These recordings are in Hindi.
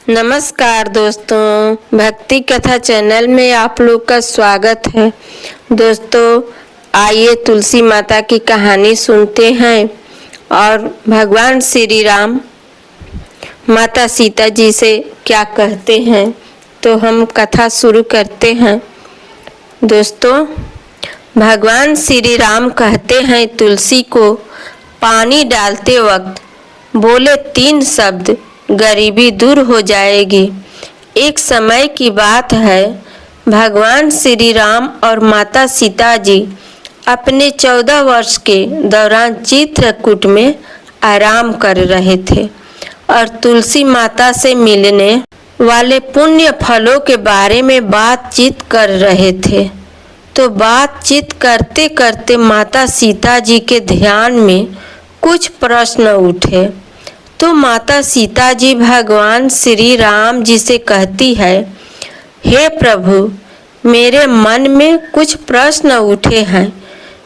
नमस्कार दोस्तों, भक्ति कथा चैनल में आप लोग का स्वागत है। दोस्तों, आइए तुलसी माता की कहानी सुनते हैं और भगवान श्री राम माता सीता जी से क्या कहते हैं। तो हम कथा शुरू करते हैं। दोस्तों, भगवान श्री राम कहते हैं तुलसी को पानी डालते वक्त बोले 3 शब्द, गरीबी दूर हो जाएगी। एक समय की बात है, भगवान श्री राम और माता सीता जी अपने 14 वर्ष के दौरान चित्रकूट में आराम कर रहे थे और तुलसी माता से मिलने वाले पुण्य फलों के बारे में बातचीत कर रहे थे। तो बातचीत करते करते माता सीता जी के ध्यान में कुछ प्रश्न उठे। तो माता सीता जी भगवान श्री राम जी से कहती है, हे प्रभु, मेरे मन में कुछ प्रश्न उठे हैं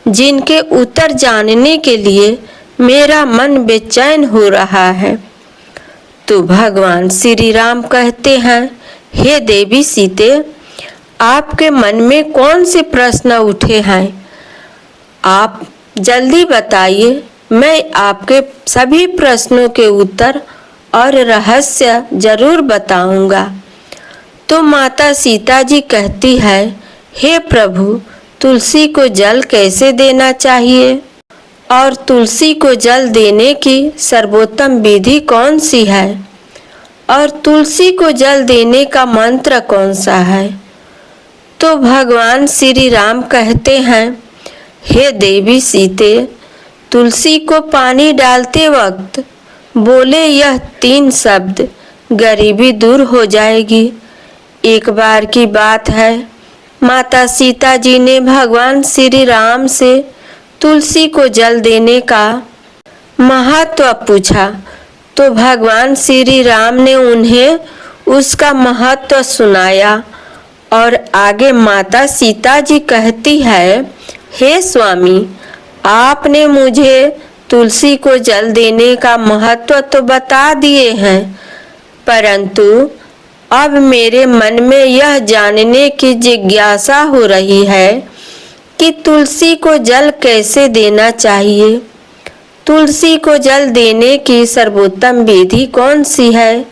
जिनके उत्तर जानने के लिए मेरा मन बेचैन हो रहा है। तो भगवान श्री राम कहते हैं, हे देवी सीते, आपके मन में कौन से प्रश्न उठे हैं? आप जल्दी बताइए, मैं आपके सभी प्रश्नों के उत्तर और रहस्य जरूर बताऊंगा। तो माता सीता जी कहती है, हे प्रभु, तुलसी को जल कैसे देना चाहिए और तुलसी को जल देने की सर्वोत्तम विधि कौन सी है और तुलसी को जल देने का मंत्र कौन सा है? तो भगवान श्री राम कहते हैं, हे देवी सीते, तुलसी को पानी डालते वक्त बोले यह 3 शब्द, गरीबी दूर हो जाएगी। एक बार की बात है, माता सीता जी ने भगवान श्री राम से तुलसी को जल देने का महत्व पूछा। तो भगवान श्री राम ने उन्हें उसका महत्व सुनाया और आगे माता सीता जी कहती है, हे स्वामी, आपने मुझे तुलसी को जल देने का महत्व तो बता दिए हैं, परंतु अब मेरे मन में यह जानने की जिज्ञासा हो रही है कि तुलसी को जल कैसे देना चाहिए। तुलसी को जल देने की सर्वोत्तम विधि कौन सी है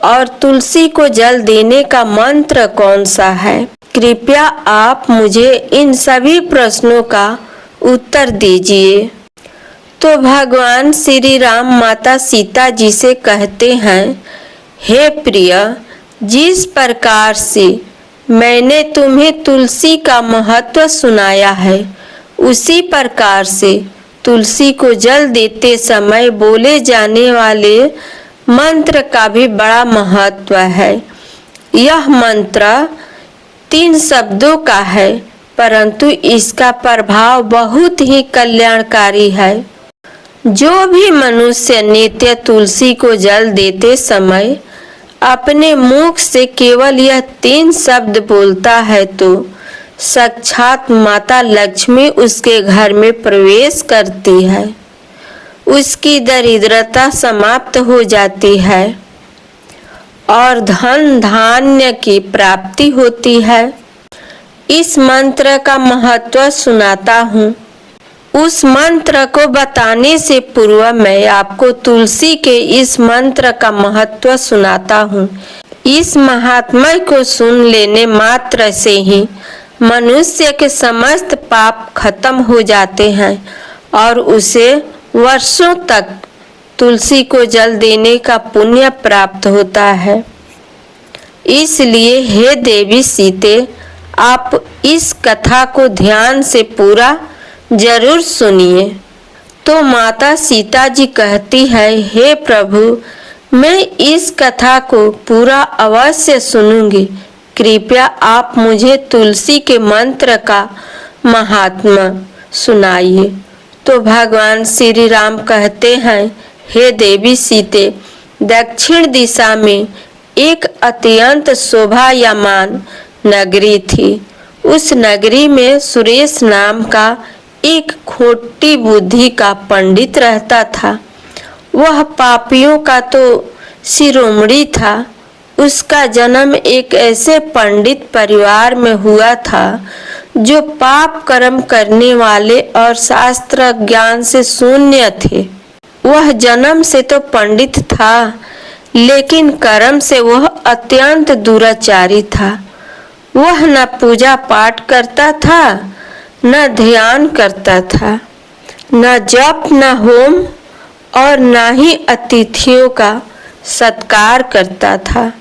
और तुलसी को जल देने का मंत्र कौन सा है? कृपया आप मुझे इन सभी प्रश्नों का उत्तर दीजिए। तो भगवान श्री राम माता सीता जी से कहते हैं, हे प्रिय, जिस प्रकार से मैंने तुम्हें तुलसी का महत्व सुनाया है, उसी प्रकार से तुलसी को जल देते समय बोले जाने वाले मंत्र का भी बड़ा महत्व है। यह मंत्र 3 शब्दों का है, परंतु इसका प्रभाव बहुत ही कल्याणकारी है। जो भी मनुष्य नित्य तुलसी को जल देते समय अपने मुख से केवल यह 3 शब्द बोलता है, तो साक्षात माता लक्ष्मी उसके घर में प्रवेश करती है। उसकी दरिद्रता समाप्त हो जाती है और धन धान्य की प्राप्ति होती है। इस मंत्र का महत्व सुनाता हूँ। उस मंत्र को बताने से पूर्व मैं आपको तुलसी के इस मंत्र का महत्व सुनाता हूँ। इस महात्म्य को सुन लेने मात्र से ही मनुष्य के समस्त पाप खत्म हो जाते हैं और उसे वर्षों तक तुलसी को जल देने का पुण्य प्राप्त होता है। इसलिए हे देवी सीते, आप इस कथा को ध्यान से पूरा जरूर सुनिए। तो माता सीता जी कहती है, हे प्रभु, मैं इस कथा को पूरा अवश्य सुनूंगी। कृपया आप मुझे तुलसी के मंत्र का महात्मा सुनाइए। तो भगवान श्री राम कहते हैं, हे देवी सीते, दक्षिण दिशा में एक अत्यंत शोभायमान नगरी थी। उस नगरी में सुरेश नाम का एक खोटी बुद्धि का पंडित रहता था। वह पापियों का तो शिरोमणि था उसका जन्म एक ऐसे पंडित परिवार में हुआ था जो पाप कर्म करने वाले और शास्त्र ज्ञान से शून्य थे। वह जन्म से तो पंडित था, लेकिन कर्म से वह अत्यंत दुराचारी था। वह न पूजा पाठ करता था, न ध्यान करता था, न जप, न होम और न ही अतिथियों का सत्कार करता था।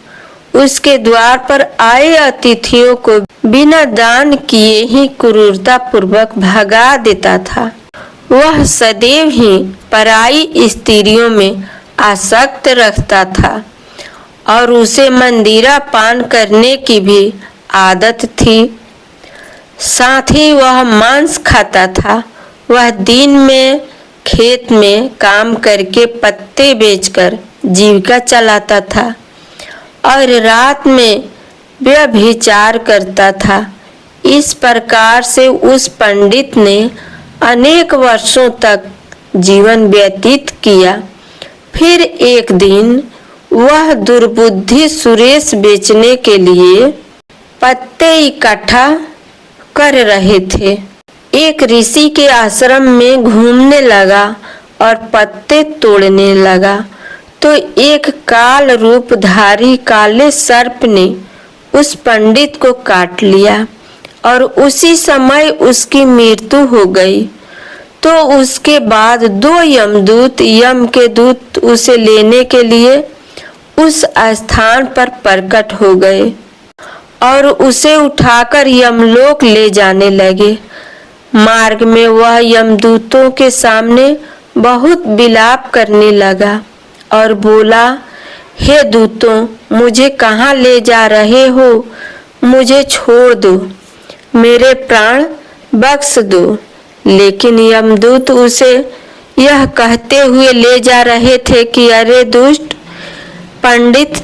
उसके द्वार पर आए अतिथियों को बिना दान किए ही क्रूरता पूर्वक भगा देता था। वह सदैव ही पराई स्त्रियों में आसक्त रखता था और उसे मंदिरा पान करने की भी आदत थी। साथ ही वह मांस खाता था। वह दिन में खेत में काम करके पत्ते बेचकर जीविका चलाता था और रात में व्यभिचार करता था। इस प्रकार से उस पंडित ने अनेक वर्षों तक जीवन व्यतीत किया। फिर एक दिन वह दुर्बुद्धि सुरेश बेचने के लिए पत्ते इकट्ठा कर रहे थे। एक ऋषि के आश्रम में घूमने लगा और पत्ते तोड़ने लगा तो एक काल रूपधारी काले सर्प ने उस पंडित को काट लिया और उसी समय उसकी मृत्यु हो गई। तो उसके बाद 2 यमदूत यम के दूत उसे लेने के लिए उस स्थान पर प्रकट हो गए और उसे उठाकर यमलोक ले जाने लगे। मार्ग में वह यमदूतों के सामने बहुत विलाप करने लगा और बोला, हे दूतों, मुझे कहाँ ले जा रहे हो? मुझे छोड़ दो, मेरे प्राण बख्श दो। लेकिन यमदूत उसे यह कहते हुए ले जा रहे थे कि अरे दुष्ट पंडित,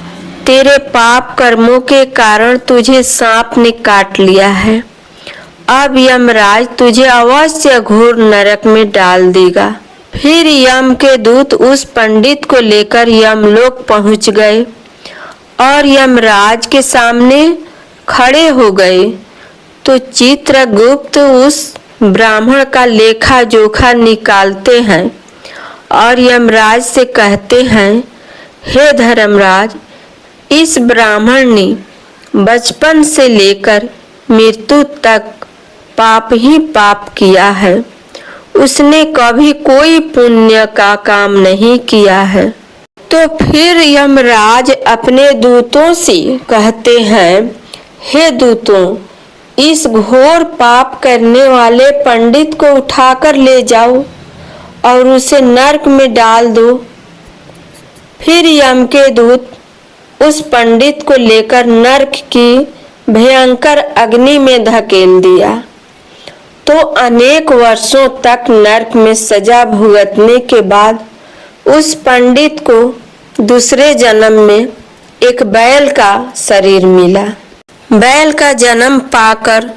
तेरे पाप कर्मों के कारण तुझे सांप ने काट लिया है। अब यमराज तुझे अवश्य घोर नरक में डाल देगा। फिर यम के दूत उस पंडित को लेकर यमलोक पहुंच गए और यमराज के सामने खड़े हो गए। तो चित्रगुप्त उस ब्राह्मण का लेखा जोखा निकालते हैं और यमराज से कहते हैं, हे धर्मराज, इस ब्राह्मण ने बचपन से लेकर मृत्यु तक पाप ही पाप किया है। उसने कभी कोई पुण्य का काम नहीं किया है। तो फिर यमराज अपने दूतों से कहते हैं, हे दूतों, इस घोर पाप करने वाले पंडित को उठाकर ले जाओ और उसे नरक में डाल दो। फिर यम के दूत उस पंडित को लेकर नरक की भयंकर अग्नि में धकेल दिया। तो अनेक वर्षों तक नरक में सजा भुगतने के बाद उस पंडित को दूसरे जन्म में एक बैल का शरीर मिला। बैल का जन्म पाकर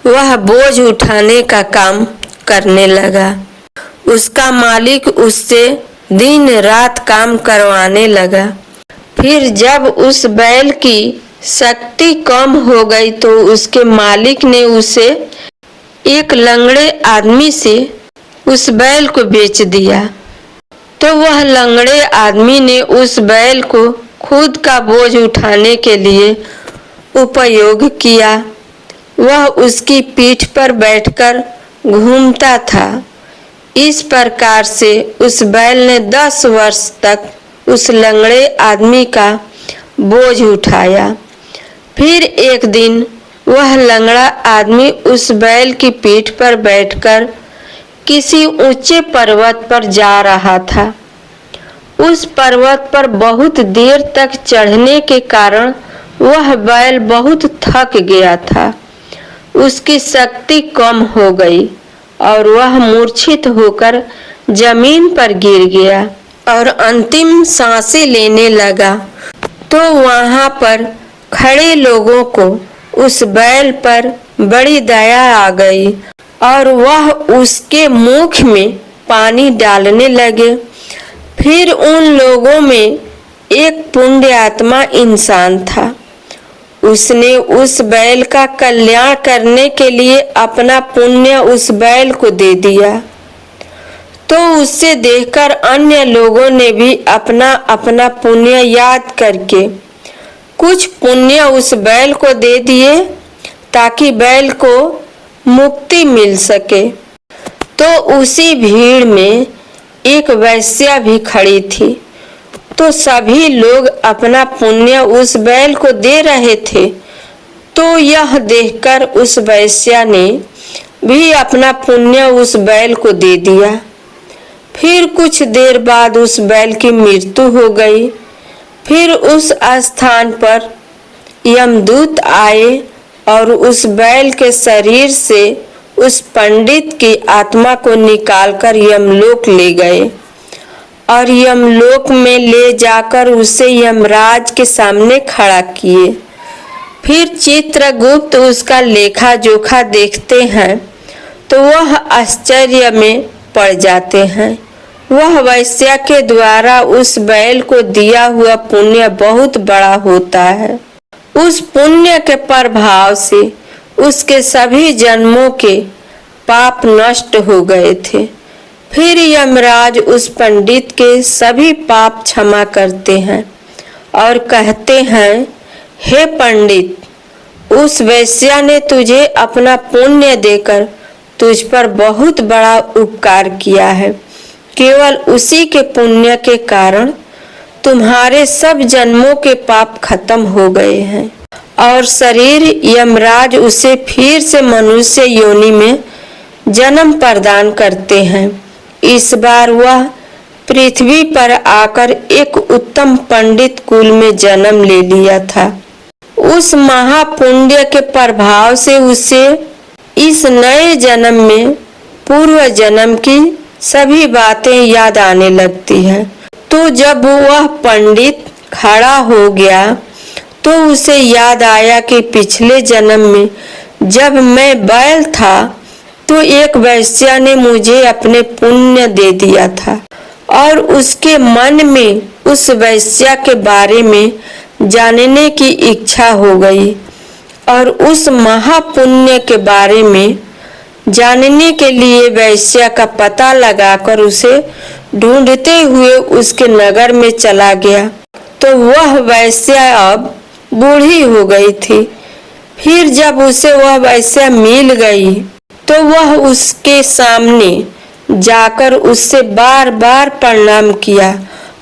वह बोझ उठाने का काम करने लगा। उसका मालिक उससे दिन रात काम करवाने लगा। फिर जब उस बैल की शक्ति कम हो गई तो उसके मालिक ने उसे एक लंगड़े आदमी से उस बैल को बेच दिया। तो वह लंगड़े आदमी ने उस बैल को खुद का बोझ उठाने के लिए उपयोग किया। वह उसकी पीठ पर बैठकर घूमता था। इस प्रकार से उस बैल ने 10 वर्ष तक उस लंगड़े आदमी का बोझ उठाया। फिर एक दिन वह लंगड़ा आदमी उस बैल की पीठ पर बैठकर किसी ऊंचे पर्वत पर जा रहा था। उस पर्वत पर बहुत देर तक चढ़ने के कारण वह बैल बहुत थक गया था। उसकी शक्ति कम हो गई और वह मूर्छित होकर जमीन पर गिर गया और अंतिम सांसें लेने लगा। तो वहां पर खड़े लोगों को उस बैल पर बड़ी दया आ गई और वह उसके मुख में पानी डालने लगे। फिर उन लोगों में एक पुण्य आत्मा इंसान था। उसने उस बैल का कल्याण करने के लिए अपना पुण्य उस बैल को दे दिया। तो उसे देखकर अन्य लोगों ने भी अपना अपना पुण्य याद करके कुछ पुण्य उस बैल को दे दिए ताकि बैल को मुक्ति मिल सके। तो उसी भीड़ में एक वैश्या भी खड़ी थी। तो सभी लोग अपना पुण्य उस बैल को दे रहे थे। तो यह देखकर उस वैश्या ने भी अपना पुण्य उस बैल को दे दिया। फिर कुछ देर बाद उस बैल की मृत्यु हो गई। फिर उस स्थान पर यमदूत आए और उस बैल के शरीर से उस पंडित की आत्मा को निकालकर यमलोक ले गए और यमलोक में ले जाकर उसे यमराज के सामने खड़ा किए। फिर चित्रगुप्त उसका लेखा जोखा देखते हैं तो वह आश्चर्य में पड़ जाते हैं। वह वैश्या के द्वारा उस बैल को दिया हुआ पुण्य बहुत बड़ा होता है। उस पुण्य के प्रभाव से उसके सभी जन्मों के पाप नष्ट हो गए थे। फिर यमराज उस पंडित के सभी पाप क्षमा करते हैं और कहते हैं, हे पंडित, उस वैश्या ने तुझे अपना पुण्य देकर तुझ पर बहुत बड़ा उपकार किया है। केवल उसी के पुण्य के कारण तुम्हारे सब जन्मों के पाप खत्म हो गए हैं और शरीर यमराज उसे फिर से मनुष्य योनि में जन्म प्रदान करते हैं। इस बार वह पृथ्वी पर आकर एक उत्तम पंडित कुल में जन्म ले लिया था। उस महापुण्य के प्रभाव से उसे इस नए जन्म में पूर्व जन्म की सभी बातें याद आने लगती है। तो जब वह पंडित खड़ा हो गया तो उसे याद आया कि पिछले जन्म में जब मैं बैल था तो एक वैश्या ने मुझे अपने पुण्य दे दिया था और उसके मन में उस वैश्या के बारे में जानने की इच्छा हो गई और उस महापुण्य के बारे में जानने के लिए वैश्या का पता लगाकर उसे ढूंढते हुए उसके नगर में चला गया। तो वह वैश्या अब बूढ़ी हो गई थी। फिर जब उसे वह वैश्या मिल गई तो वह उसके सामने जाकर उससे बार बार प्रणाम किया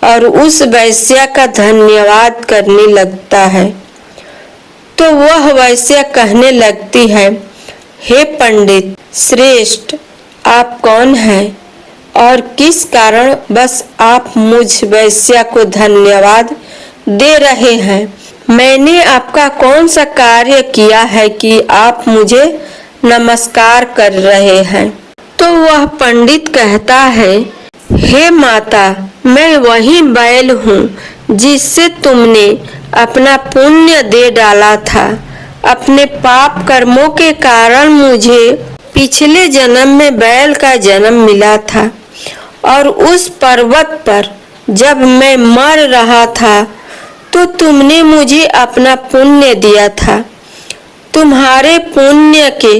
और उस वैश्या का धन्यवाद करने लगता है। तो वह वैश्या कहने लगती है, हे पंडित श्रेष्ठ, आप कौन हैं और किस कारण बस आप मुझ वैश्या को धन्यवाद दे रहे हैं? मैंने आपका कौन सा कार्य किया है कि आप मुझे नमस्कार कर रहे हैं? तो वह पंडित कहता है, हे माता, मैं वही बैल हूँ जिससे तुमने अपना पुण्य दे डाला था। अपने पाप कर्मों के कारण मुझे पिछले जन्म में बैल का जन्म मिला था और उस पर्वत पर जब मैं मर रहा था तो तुमने मुझे अपना पुण्य दिया था। तुम्हारे पुण्य के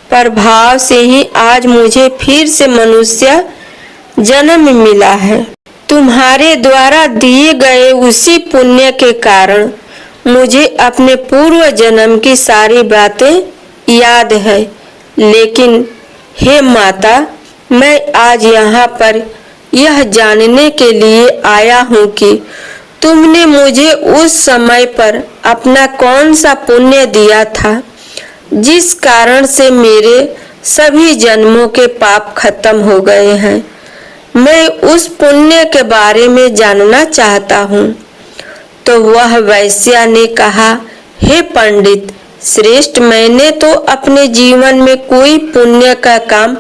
प्रभाव से ही आज मुझे फिर से मनुष्य जन्म मिला है। तुम्हारे द्वारा दिए गए उसी पुण्य के कारण मुझे अपने पूर्व जन्म की सारी बातें याद है। लेकिन हे माता, मैं आज यहाँ पर यह जानने के लिए आया हूँ कि तुमने मुझे उस समय पर अपना कौन सा पुण्य दिया था जिस कारण से मेरे सभी जन्मों के पाप खत्म हो गए हैं। मैं उस पुण्य के बारे में जानना चाहता हूँ। तो वह वैश्या ने कहा, हे पंडित श्रेष्ठ, मैंने तो अपने जीवन में कोई पुण्य का काम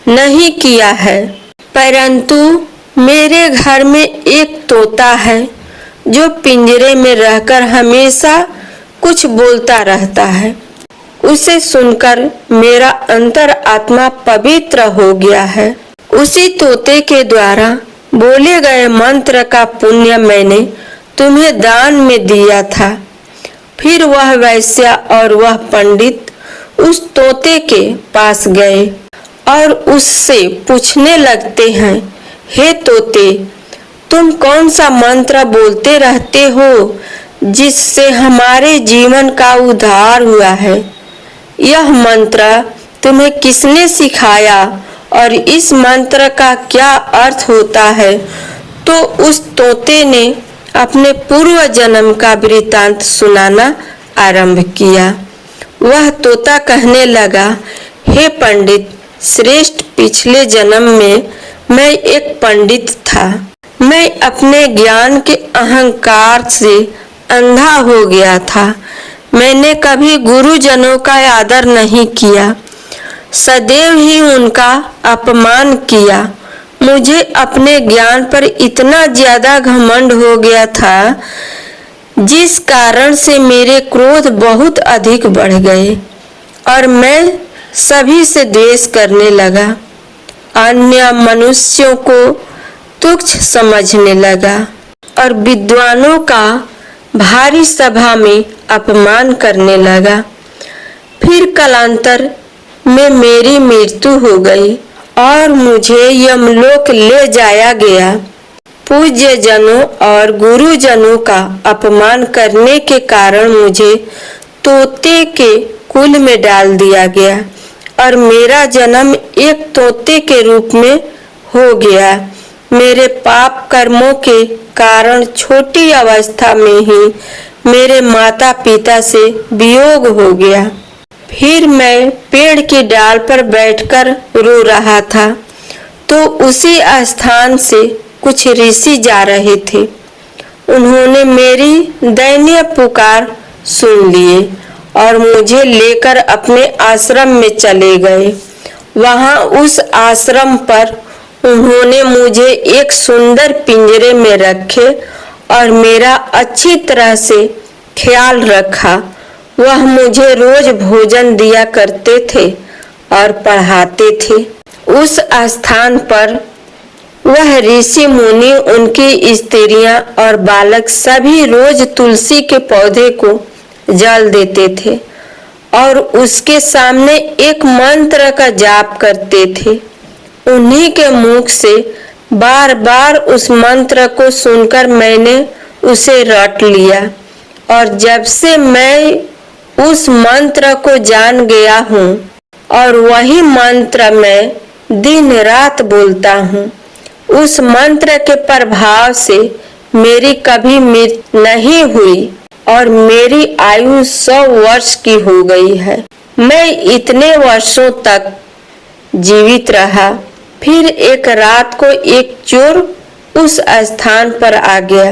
नहीं किया है, परंतु मेरे घर में एक तोता है जो पिंजरे में रहकर हमेशा कुछ बोलता रहता है। उसे सुनकर मेरा अंतर आत्मा पवित्र हो गया है। उसी तोते के द्वारा बोले गए मंत्र का पुण्य मैंने तुम्हें दान में दिया था। फिर वह वैश्या और वह पंडित उस तोते के पास गए और उससे पूछने लगते हैं, हे तोते, तुम कौन सा मंत्र बोलते रहते हो जिससे हमारे जीवन का उद्धार हुआ है? यह मंत्र तुम्हें किसने सिखाया और इस मंत्र का क्या अर्थ होता है? तो उस तोते ने अपने पूर्व जन्म का वृतांत सुनाना आरंभ किया। वह तोता कहने लगा, हे पंडित श्रेष्ठ, पिछले जन्म में मैं एक पंडित था। मैं अपने ज्ञान के अहंकार से अंधा हो गया था। मैंने कभी गुरुजनों का आदर नहीं किया, सदैव ही उनका अपमान किया। मुझे अपने ज्ञान पर इतना ज्यादा घमंड हो गया था जिस कारण से मेरे क्रोध बहुत अधिक बढ़ गए और मैं सभी से द्वेष करने लगा। अन्य मनुष्यों को तुच्छ समझने लगा और विद्वानों का भारी सभा में अपमान करने लगा। फिर कालांतर में मेरी मृत्यु हो गई और मुझे यमलोक ले जाया गया। पूज्य जनों और गुरुजनों का अपमान करने के कारण मुझे तोते के कुल में डाल दिया गया और मेरा जन्म एक तोते के रूप में हो गया। मेरे पाप कर्मों के कारण छोटी अवस्था में ही मेरे माता पिता से वियोग हो गया। फिर मैं पेड़ की डाल पर बैठकर रो रहा था तो उसी स्थान से कुछ ऋषि जा रहे थे। उन्होंने मेरी दयनीय पुकार सुन लिए और मुझे लेकर अपने आश्रम में चले गए। वहां उस आश्रम पर उन्होंने मुझे एक सुंदर पिंजरे में रखे और मेरा अच्छी तरह से ख्याल रखा। वह मुझे रोज भोजन दिया करते थे और पढ़ाते थे। उस स्थान पर वह ऋषि मुनि, उनकी स्त्रियां और बालक सभी रोज तुलसी के पौधे को जल देते थे और उसके सामने एक मंत्र का जाप करते थे। उन्हीं के मुख से बार बार उस मंत्र को सुनकर मैंने उसे रट लिया और जब से मैं उस मंत्र को जान गया हूँ और वही मंत्र मैं दिन रात बोलता हूँ। उस मंत्र के प्रभाव से मेरी कभी मृत्यु नहीं हुई और मेरी आयु 100 वर्ष की हो गई है। मैं इतने वर्षों तक जीवित रहा। फिर एक रात को एक चोर उस स्थान पर आ गया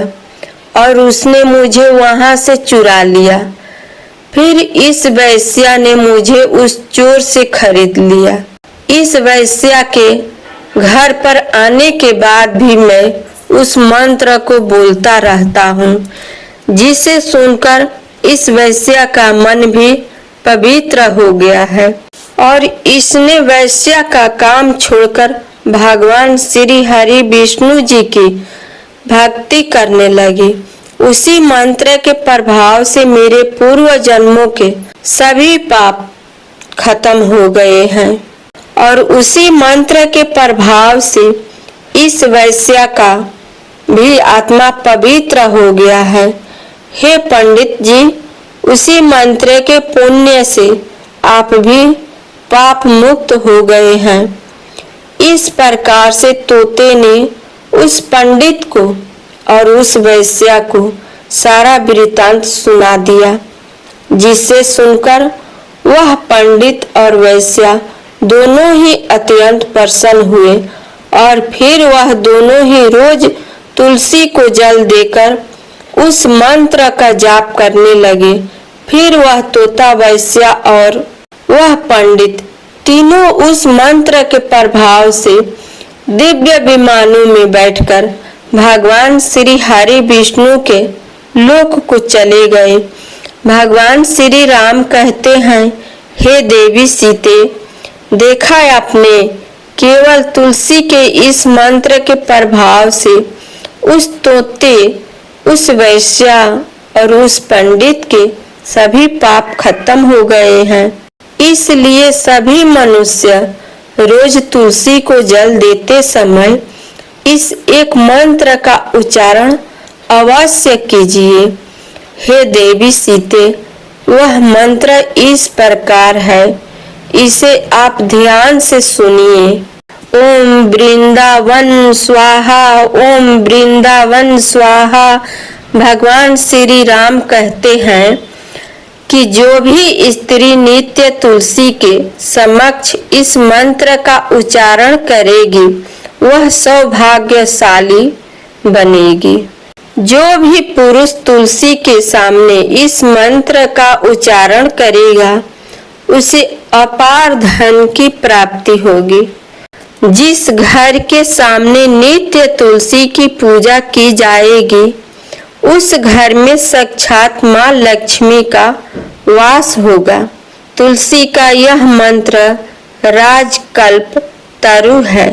और उसने मुझे वहां से चुरा लिया। फिर इस वैश्या ने मुझे उस चोर से खरीद लिया। इस वैश्या के घर पर आने के बाद भी मैं उस मंत्र को बोलता रहता हूँ, जिसे सुनकर इस वैश्या का मन भी पवित्र हो गया है और इसने वैश्या का काम छोड़कर भगवान श्री हरि विष्णु जी की भक्ति करने लगी। उसी मंत्र के प्रभाव से मेरे पूर्व जन्मों के सभी पाप खत्म हो गए हैं और उसी मंत्र के प्रभाव से इस वैश्या का भी आत्मा पवित्र हो गया है। हे पंडित जी, उसी मंत्र के पुण्य से आप भी पाप मुक्त हो गए हैं। इस प्रकार से तोते ने उस पंडित को और उस वैश्या को सारा वृतांत सुना दिया, जिसे सुनकर वह पंडित और वैश्या दोनों ही अत्यंत प्रसन्न हुए और फिर वह दोनों ही रोज तुलसी को जल देकर उस मंत्र का जाप करने लगे। फिर वह तोता, वैश्या और वह पंडित तीनों उस मंत्र के प्रभाव से दिव्य विमानों में बैठकर भगवान श्री हरि विष्णु के लोक को चले गए। भगवान श्री राम कहते हैं, हे देवी सीते, देखा आपने, केवल तुलसी के इस मंत्र के प्रभाव से उस तोते उस वैश्या और उस पंडित के सभी पाप खत्म हो गए हैं। इसलिए सभी मनुष्य रोज तुलसी को जल देते समय इस एक मंत्र का उच्चारण अवश्य कीजिए। हे देवी सीते, वह मंत्र इस प्रकार है, इसे आप ध्यान से सुनिए। ओम वृंदावन स्वाहा, ओम वृंदावन स्वाहा। भगवान श्री राम कहते हैं कि जो भी स्त्री नित्य तुलसी के समक्ष इस मंत्र का उच्चारण करेगी वह सौभाग्यशाली बनेगी। जो भी पुरुष तुलसी के सामने इस मंत्र का उच्चारण करेगा उसे अपार धन की प्राप्ति होगी। जिस घर के सामने नित्य तुलसी की पूजा की जाएगी उस घर में साक्षात मां लक्ष्मी का वास होगा। तुलसी का यह मंत्र राजकल्प तरु है।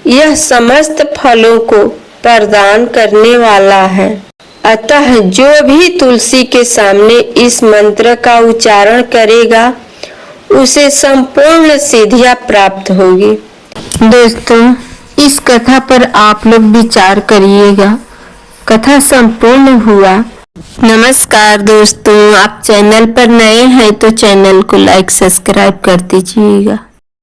यह समस्त फलों को प्रदान करने वाला है। अतः जो भी तुलसी के सामने इस मंत्र का उच्चारण करेगा उसे संपूर्ण सिद्धियां प्राप्त होगी। दोस्तों, इस कथा पर आप लोग विचार करिएगा। कथा संपूर्ण हुआ। नमस्कार दोस्तों, आप चैनल पर नए हैं तो चैनल को लाइक सब्सक्राइब कर दीजिएगा।